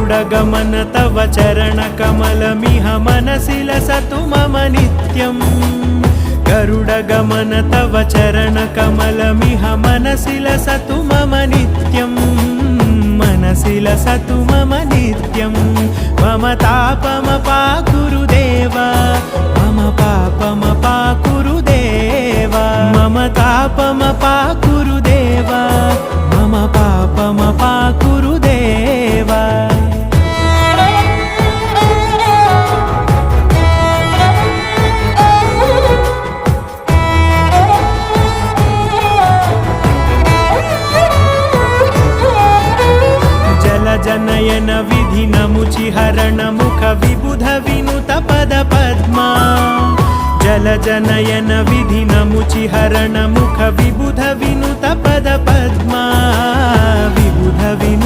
गरुडगमन तव चरणकमलमिह मनसि लसतु मम नित्यम् गरुडगमन तव चरणकमलमिह मनसि लसतु मम नित्यम् मनसि लसतु मम नित्यम् मम तापमपाकुरु देव मम पापमपाकुरु देव मम तापमपाकुरु देव मम पापमपाकुरु देव जनयन विधिनमुचिहरण मुख विबुध विनुत पद पद्मा जल जनयन विधिनमुचिहरण मुख विबुध विनुत पद पद्मा विबुध विनुत